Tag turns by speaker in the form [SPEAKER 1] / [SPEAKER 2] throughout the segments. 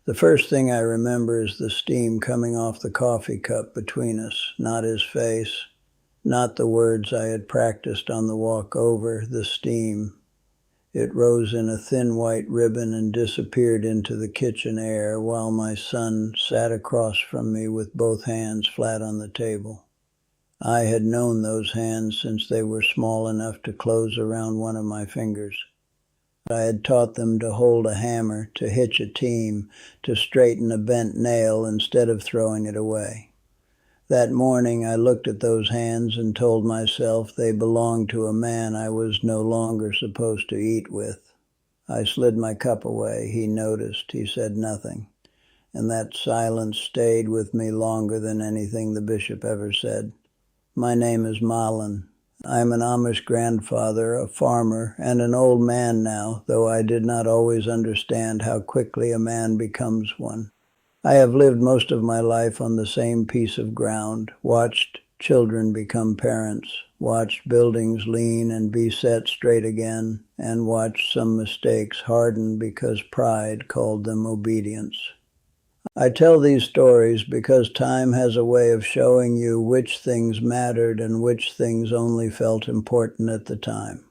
[SPEAKER 1] The first thing I remember is the steam coming off the coffee cup between us, not his face, not the words I had practiced on the walk over, the steam. It rose in a thin white ribbon and disappeared into the kitchen air while my son sat across from me with both hands flat on the table. I had known those hands since they were small enough to close around one of my fingers. I had taught them to hold a hammer, to hitch a team, to straighten a bent nail instead of throwing it away. That morning I looked at those hands and told myself they belonged to a man I was no longer supposed to eat with. I slid my cup away. He noticed. He said nothing. And that silence stayed with me longer than anything the bishop ever said. My name is Malin. I'm an Amish grandfather, a farmer, and an old man now, though I did not always understand how quickly a man becomes one. I have lived most of my life on the same piece of ground, watched children become parents, watched buildings lean and be set straight again, and watched some mistakes harden because pride called them obedience. I tell these stories because time has a way of showing you which things mattered and which things only felt important at the time.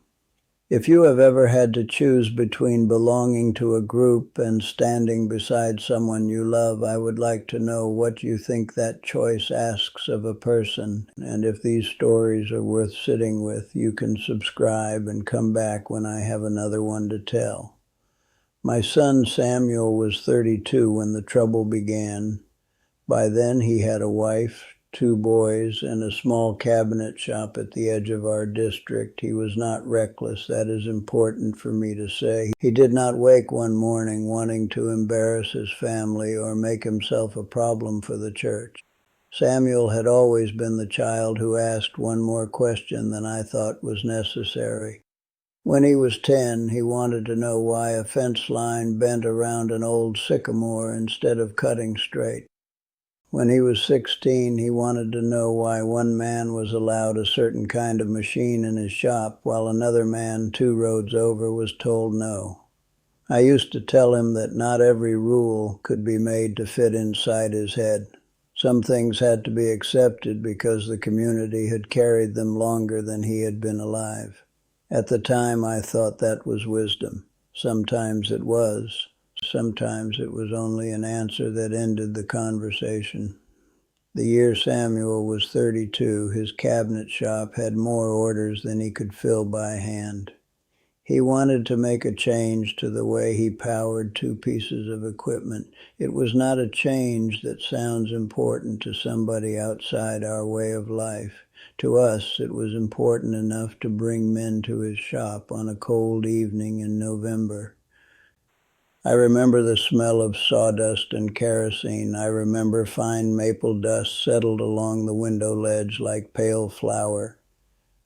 [SPEAKER 1] If you have ever had to choose between belonging to a group and standing beside someone you love, I would like to know what you think that choice asks of a person. And if these stories are worth sitting with, you can subscribe and come back when I have another one to tell. My son Samuel was 32 when the trouble began. By then he had a wife, 2 boys, and a small cabinet shop at the edge of our district. He was not reckless. That is important for me to say. He did not wake one morning wanting to embarrass his family or make himself a problem for the church. Samuel had always been the child who asked one more question than I thought was necessary. When he was 10, he wanted to know why a fence line bent around an old sycamore instead of cutting straight. When he was 16, he wanted to know why one man was allowed a certain kind of machine in his shop while another man 2 roads over was told no. I used to tell him that not every rule could be made to fit inside his head. Some things had to be accepted because the community had carried them longer than he had been alive. At the time, I thought that was wisdom. Sometimes it was. Sometimes it was only an answer that ended the conversation. The year Samuel was 32, his cabinet shop had more orders than he could fill by hand. He wanted to make a change to the way he powered 2 pieces of equipment. It was not a change that sounds important to somebody outside our way of life. To us, it was important enough to bring men to his shop on a cold evening in November. I remember the smell of sawdust and kerosene. I remember fine maple dust settled along the window ledge like pale flour.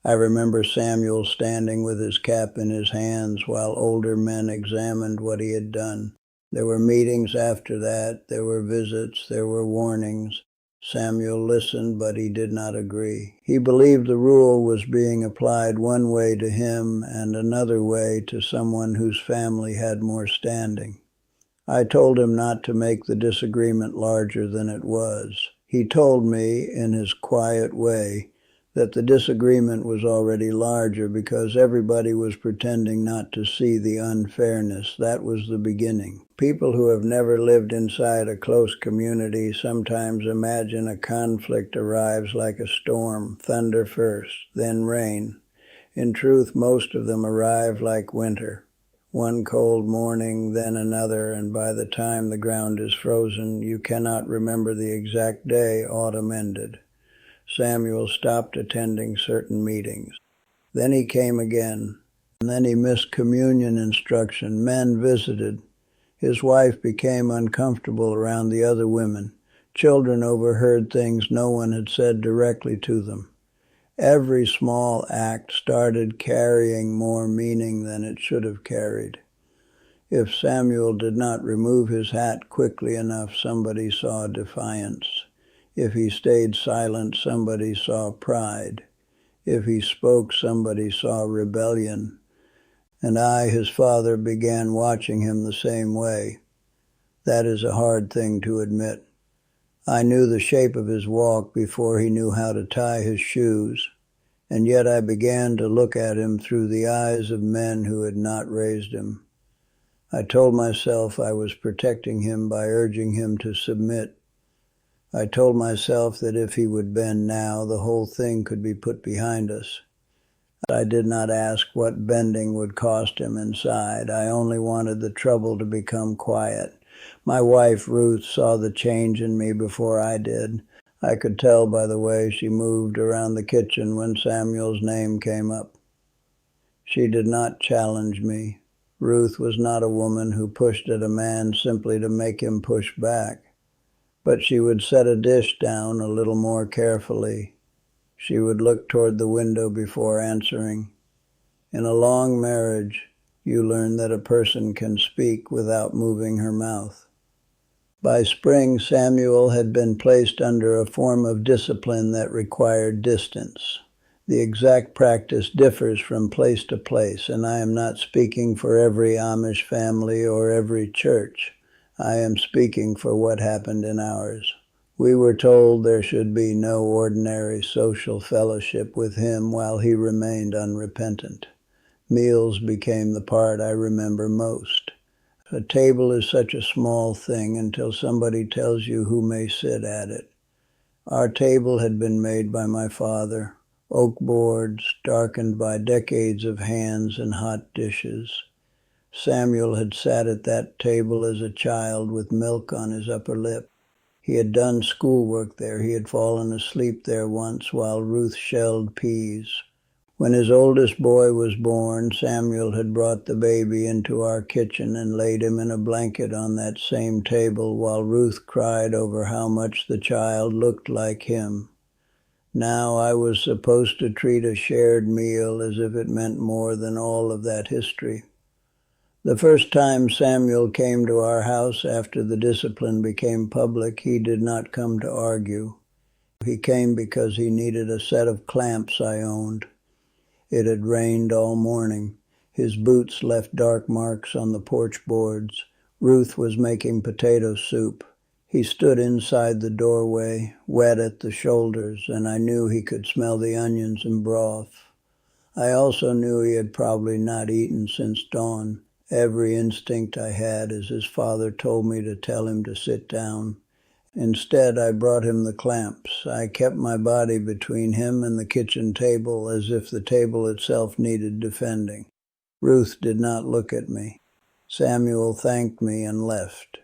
[SPEAKER 1] I remember Samuel standing with his cap in his hands while older men examined what he had done. There were meetings after that. There were visits. There were warnings. Samuel listened, but he did not agree. He believed the rule was being applied one way to him and another way to someone whose family had more standing. I told him not to make the disagreement larger than it was. He told me, in his quiet way, that the disagreement was already larger because everybody was pretending not to see the unfairness. That was the beginning. People who have never lived inside a close community sometimes imagine a conflict arrives like a storm, thunder first, then rain. In truth, most of them arrive like winter. One cold morning, then another, and by the time the ground is frozen, you cannot remember the exact day autumn ended. Samuel stopped attending certain meetings. Then he came again, and then he missed communion instruction. Men visited. His wife became uncomfortable around the other women. Children overheard things no one had said directly to them. Every small act started carrying more meaning than it should have carried. If Samuel did not remove his hat quickly enough, somebody saw defiance. If he stayed silent, somebody saw pride. If he spoke, somebody saw rebellion. And I, his father, began watching him the same way. That is a hard thing to admit. I knew the shape of his walk before he knew how to tie his shoes, and yet I began to look at him through the eyes of men who had not raised him. I told myself I was protecting him by urging him to submit. I told myself that if he would bend now, the whole thing could be put behind us. I did not ask what bending would cost him inside. I only wanted the trouble to become quiet. My wife, Ruth, saw the change in me before I did. I could tell by the way she moved around the kitchen when Samuel's name came up. She did not challenge me. Ruth was not a woman who pushed at a man simply to make him push back. But she would set a dish down a little more carefully. She would look toward the window before answering. In a long marriage, you learn that a person can speak without moving her mouth. By spring, Samuel had been placed under a form of discipline that required distance. The exact practice differs from place to place, and I am not speaking for every Amish family or every church. I am speaking for what happened in ours. We were told there should be no ordinary social fellowship with him while he remained unrepentant. Meals became the part I remember most. A table is such a small thing until somebody tells you who may sit at it. Our table had been made by my father, oak boards darkened by decades of hands and hot dishes. Samuel had sat at that table as a child with milk on his upper lip. He had done schoolwork there. He had fallen asleep there once while Ruth shelled peas. When his oldest boy was born, Samuel had brought the baby into our kitchen and laid him in a blanket on that same table while Ruth cried over how much the child looked like him. Now I was supposed to treat a shared meal as if it meant more than all of that history. The first time Samuel came to our house after the discipline became public, he did not come to argue. He came because he needed a set of clamps I owned. It had rained all morning. His boots left dark marks on the porch boards. Ruth was making potato soup. He stood inside the doorway, wet at the shoulders, and I knew he could smell the onions and broth. I also knew he had probably not eaten since dawn. Every instinct I had as his father told me to tell him to sit down. Instead, I brought him the clamps. I kept my body between him and the kitchen table as if the table itself needed defending. Ruth did not look at me. Samuel thanked me and left.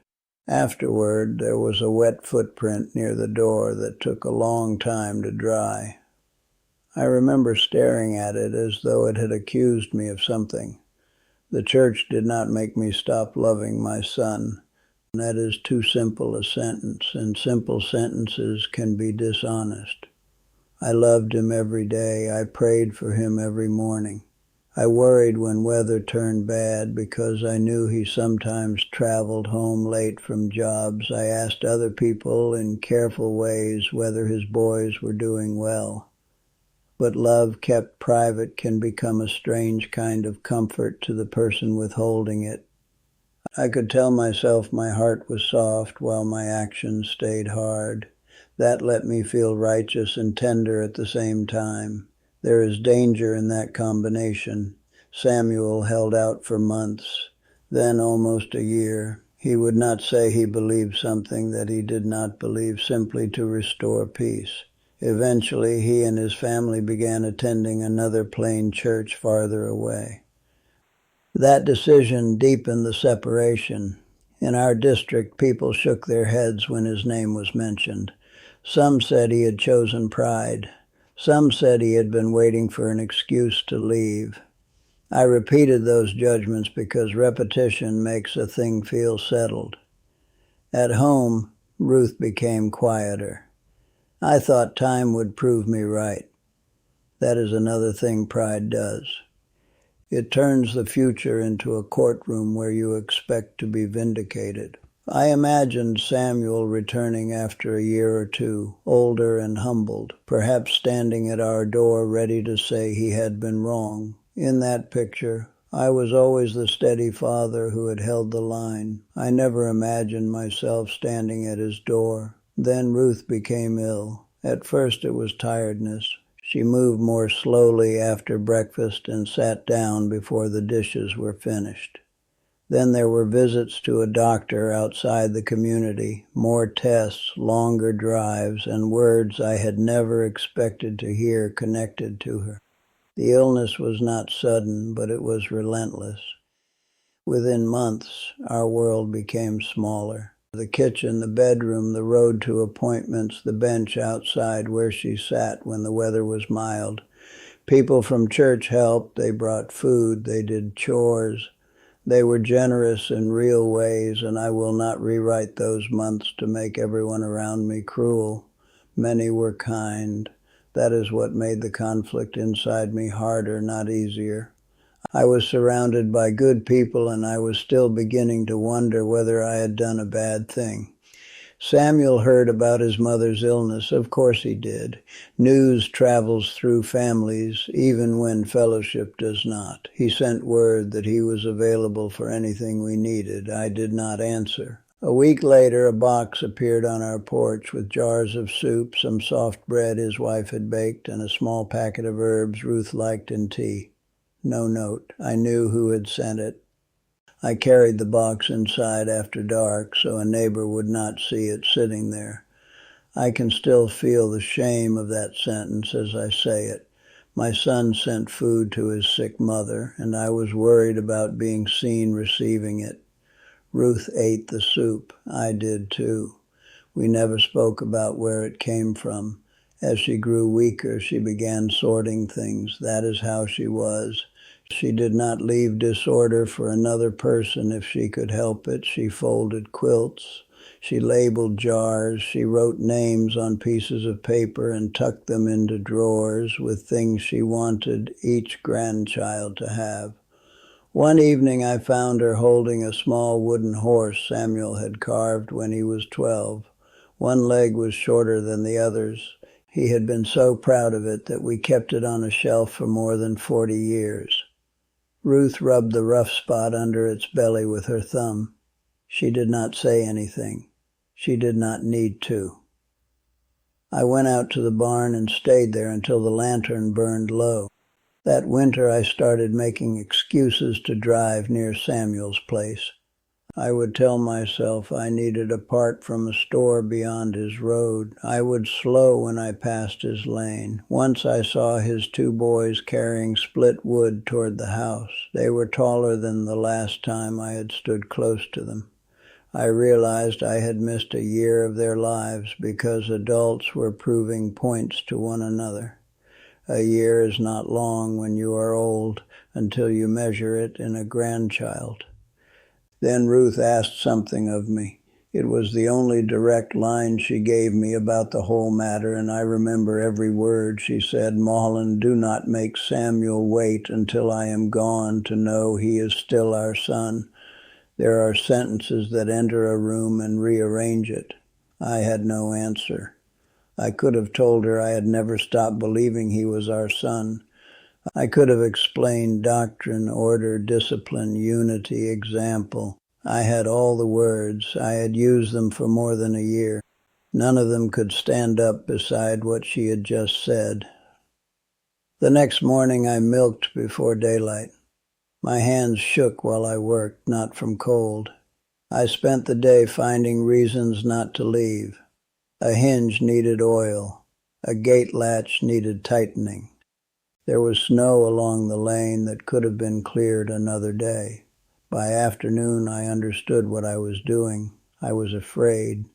[SPEAKER 1] Afterward, there was a wet footprint near the door that took a long time to dry. I remember staring at it as though it had accused me of something. The church did not make me stop loving my son. That is too simple a sentence, and simple sentences can be dishonest. I loved him every day. I prayed for him every morning. I worried when weather turned bad because I knew he sometimes traveled home late from jobs. I asked other people in careful ways whether his boys were doing well. But love kept private can become a strange kind of comfort to the person withholding it. I could tell myself my heart was soft while my actions stayed hard. That let me feel righteous and tender at the same time. There is danger in that combination. Samuel held out for months, then almost a year. He would not say he believed something that he did not believe simply to restore peace. Eventually, he and his family began attending another plain church farther away. That decision deepened the separation. In our district, people shook their heads when his name was mentioned. Some said he had chosen pride. Some said he had been waiting for an excuse to leave. I repeated those judgments because repetition makes a thing feel settled. At home, Ruth became quieter. I thought time would prove me right. That is another thing pride does. It turns the future into a courtroom where you expect to be vindicated. I imagined Samuel returning after a year or two, older and humbled, perhaps standing at our door ready to say he had been wrong. In that picture, I was always the steady father who had held the line. I never imagined myself standing at his door. Then Ruth became ill. At first it was tiredness. She moved more slowly after breakfast and sat down before the dishes were finished. Then there were visits to a doctor outside the community, more tests, longer drives, and words I had never expected to hear connected to her. The illness was not sudden, but it was relentless. Within months, our world became smaller. The kitchen, the bedroom, the road to appointments, the bench outside where she sat when the weather was mild. People from church helped. They brought food. They did chores. They were generous in real ways, and I will not rewrite those months to make everyone around me cruel. Many were kind. That is what made the conflict inside me harder, not easier. I was surrounded by good people, and I was still beginning to wonder whether I had done a bad thing. Samuel heard about his mother's illness. Of course he did. News travels through families, even when fellowship does not. He sent word that he was available for anything we needed. I did not answer. A week later, a box appeared on our porch with jars of soup, some soft bread his wife had baked, and a small packet of herbs Ruth liked in tea. No note. I knew who had sent it. I carried the box inside after dark so a neighbor would not see it sitting there. I can still feel the shame of that sentence as I say it. My son sent food to his sick mother, and I was worried about being seen receiving it. Ruth ate the soup. I did too. We never spoke about where it came from. As she grew weaker, she began sorting things. That is how she was. She did not leave disorder for another person if she could help it. She folded quilts. She labeled jars. She wrote names on pieces of paper and tucked them into drawers with things she wanted each grandchild to have. One evening I found her holding a small wooden horse Samuel had carved when he was 12. One leg was shorter than the others. He had been so proud of it that we kept it on a shelf for more than 40 years. Ruth rubbed the rough spot under its belly with her thumb. She did not say anything. She did not need to. I went out to the barn and stayed there until the lantern burned low. That winter I started making excuses to drive near Samuel's place. I would tell myself I needed a part from a store beyond his road. I would slow when I passed his lane. Once I saw his 2 boys carrying split wood toward the house. They were taller than the last time I had stood close to them. I realized I had missed a year of their lives because adults were proving points to one another. A year is not long when you are old until you measure it in a grandchild. Then Ruth asked something of me. It was the only direct line she gave me about the whole matter, and I remember every word. She said, "Mullen, do not make Samuel wait until I am gone to know he is still our son. There are sentences that enter a room and rearrange it." I had no answer. I could have told her I had never stopped believing he was our son. I could have explained doctrine, order, discipline, unity, example. I had all the words. I had used them for more than a year. None of them could stand up beside what she had just said. The next morning I milked before daylight. My hands shook while I worked, not from cold. I spent the day finding reasons not to leave. A hinge needed oil. A gate latch needed tightening. There was snow along the lane that could have been cleared another day. By afternoon, I understood what I was doing. I was afraid,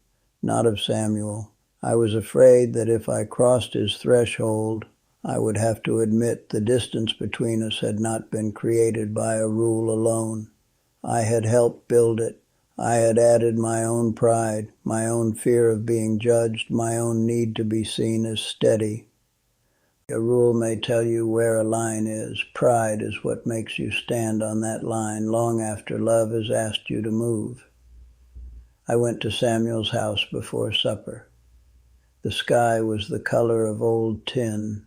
[SPEAKER 1] not of Samuel. I was afraid that if I crossed his threshold, I would have to admit the distance between us had not been created by a rule alone. I had helped build it. I had added my own pride, my own fear of being judged, my own need to be seen as steady. A rule may tell you where a line is. Pride is what makes you stand on that line long after love has asked you to move. I went to Samuel's house before supper. The sky was the color of old tin.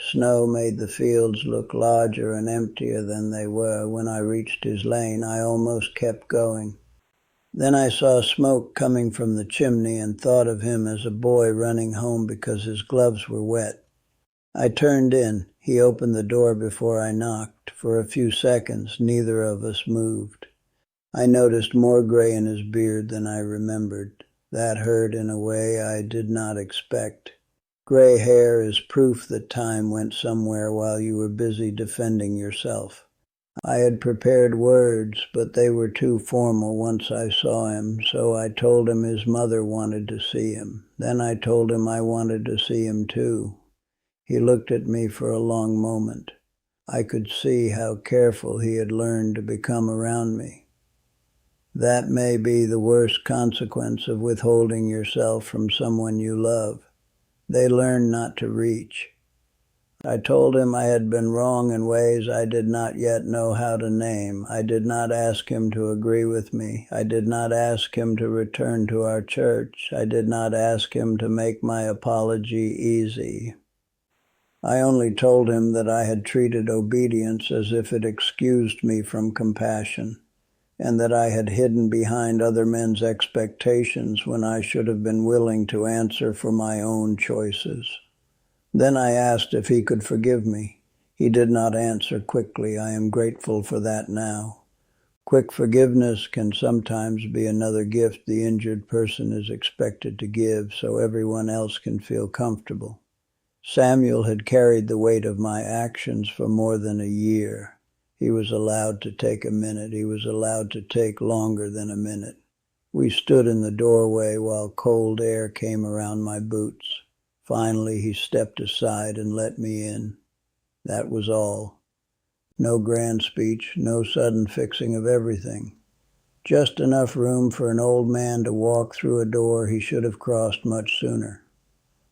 [SPEAKER 1] Snow made the fields look larger and emptier than they were. When I reached his lane, I almost kept going. Then I saw smoke coming from the chimney and thought of him as a boy running home because his gloves were wet. I turned in. He opened the door before I knocked. For a few seconds, neither of us moved. I noticed more gray in his beard than I remembered. That hurt in a way I did not expect. Gray hair is proof that time went somewhere while you were busy defending yourself. I had prepared words, but they were too formal once I saw him, so I told him his mother wanted to see him. Then I told him I wanted to see him too. He looked at me for a long moment. I could see how careful he had learned to become around me. That may be the worst consequence of withholding yourself from someone you love. They learn not to reach. I told him I had been wrong in ways I did not yet know how to name. I did not ask him to agree with me. I did not ask him to return to our church. I did not ask him to make my apology easy. I only told him that I had treated obedience as if it excused me from compassion, and that I had hidden behind other men's expectations when I should have been willing to answer for my own choices. Then I asked if he could forgive me. He did not answer quickly. I am grateful for that now. Quick forgiveness can sometimes be another gift the injured person is expected to give so everyone else can feel comfortable. Samuel had carried the weight of my actions for more than a year. He was allowed to take a minute. He was allowed to take longer than a minute. We stood in the doorway while cold air came around my boots. Finally, he stepped aside and let me in. That was all. No grand speech, no sudden fixing of everything. Just enough room for an old man to walk through a door he should have crossed much sooner.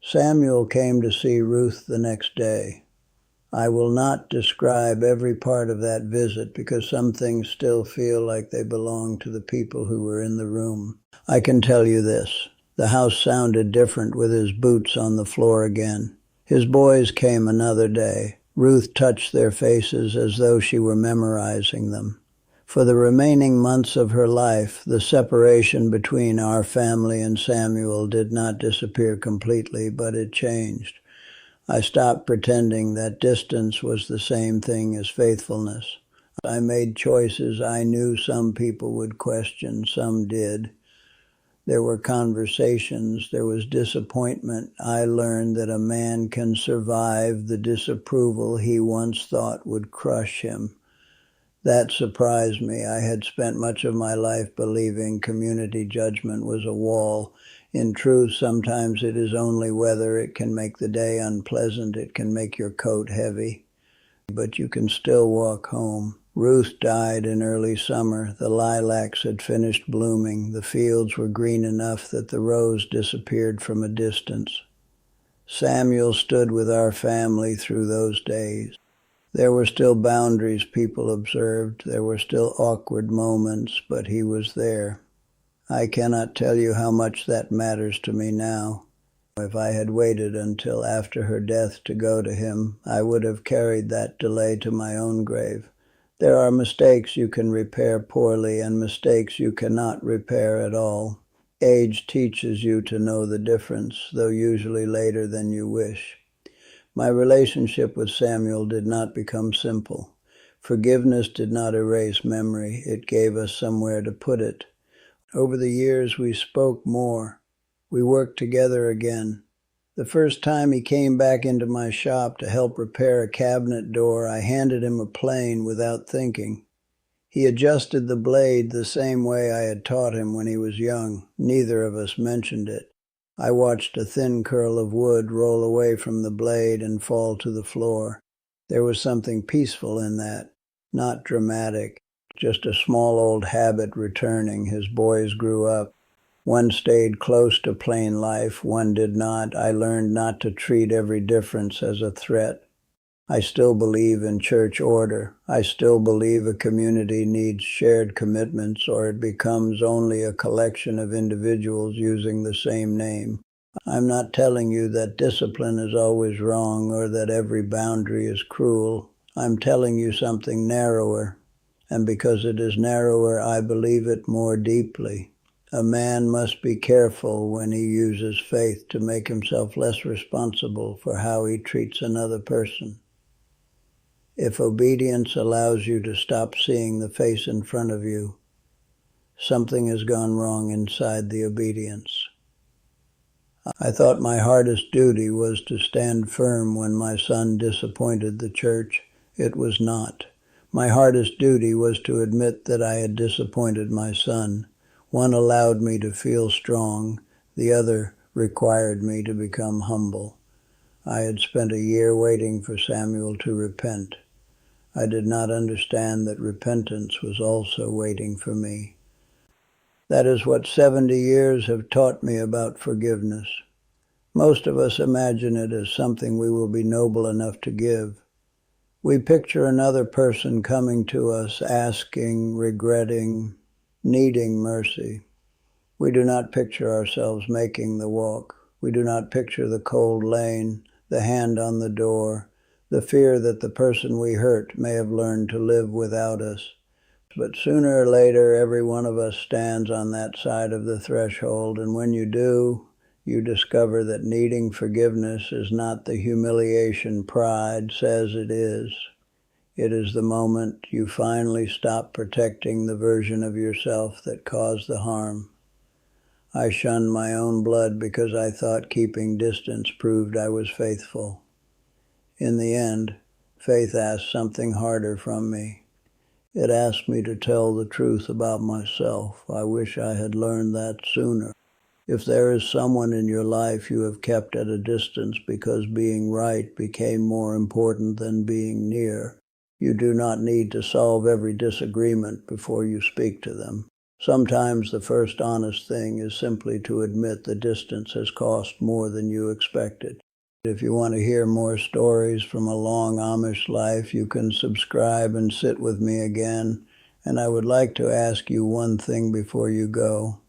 [SPEAKER 1] Samuel came to see Ruth the next day. I will not describe every part of that visit because some things still feel like they belong to the people who were in the room. I can tell you this. The house sounded different with his boots on the floor again. His boys came another day. Ruth touched their faces as though she were memorizing them. For the remaining months of her life, the separation between our family and Samuel did not disappear completely, but it changed. I stopped pretending that distance was the same thing as faithfulness. I made choices I knew some people would question, some did. There were conversations, there was disappointment. I learned that a man can survive the disapproval he once thought would crush him. That surprised me. I had spent much of my life believing community judgment was a wall. In truth, sometimes it is only weather. It can make the day unpleasant. It can make your coat heavy. But you can still walk home. Ruth died in early summer. The lilacs had finished blooming. The fields were green enough that the rose disappeared from a distance. Samuel stood with our family through those days. There were still boundaries people observed. There were still awkward moments, but he was there. I cannot tell you how much that matters to me now. If I had waited until after her death to go to him, I would have carried that delay to my own grave. There are mistakes you can repair poorly and mistakes you cannot repair at all. Age teaches you to know the difference, though usually later than you wish. My relationship with Samuel did not become simple. Forgiveness did not erase memory. It gave us somewhere to put it. Over the years, we spoke more. We worked together again. The first time he came back into my shop to help repair a cabinet door, I handed him a plane without thinking. He adjusted the blade the same way I had taught him when he was young. Neither of us mentioned it. I watched a thin curl of wood roll away from the blade and fall to the floor. There was something peaceful in that, not dramatic, just a small old habit returning. His boys grew up. One stayed close to plain life, one did not. I learned not to treat every difference as a threat. I still believe in church order. I still believe a community needs shared commitments or it becomes only a collection of individuals using the same name. I'm not telling you that discipline is always wrong or that every boundary is cruel. I'm telling you something narrower, and because it is narrower, I believe it more deeply. A man must be careful when he uses faith to make himself less responsible for how he treats another person. If obedience allows you to stop seeing the face in front of you, something has gone wrong inside the obedience. I thought my hardest duty was to stand firm when my son disappointed the church. It was not. My hardest duty was to admit that I had disappointed my son. One allowed me to feel strong, the other required me to become humble. I had spent a year waiting for Samuel to repent. I did not understand that repentance was also waiting for me. That is what 70 years have taught me about forgiveness. Most of us imagine it as something we will be noble enough to give. We picture another person coming to us, asking, regretting, needing mercy. We do not picture ourselves making the walk. We do not picture the cold lane, the hand on the door, the fear that the person we hurt may have learned to live without us. But sooner or later, every one of us stands on that side of the threshold, and when you do, you discover that needing forgiveness is not the humiliation pride says it is. It is the moment you finally stop protecting the version of yourself that caused the harm. I shunned my own blood because I thought keeping distance proved I was faithful. In the end, faith asked something harder from me. It asked me to tell the truth about myself. I wish I had learned that sooner. If there is someone in your life you have kept at a distance because being right became more important than being near, you do not need to solve every disagreement before you speak to them. Sometimes the first honest thing is simply to admit the distance has cost more than you expected. If you want to hear more stories from a long Amish life, you can subscribe and sit with me again. And I would like to ask you one thing before you go.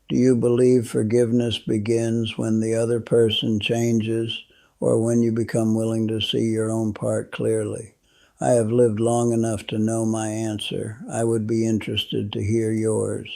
[SPEAKER 1] Do you believe forgiveness begins when the other person changes or when you become willing to see your own part clearly? I have lived long enough to know my answer. I would be interested to hear yours.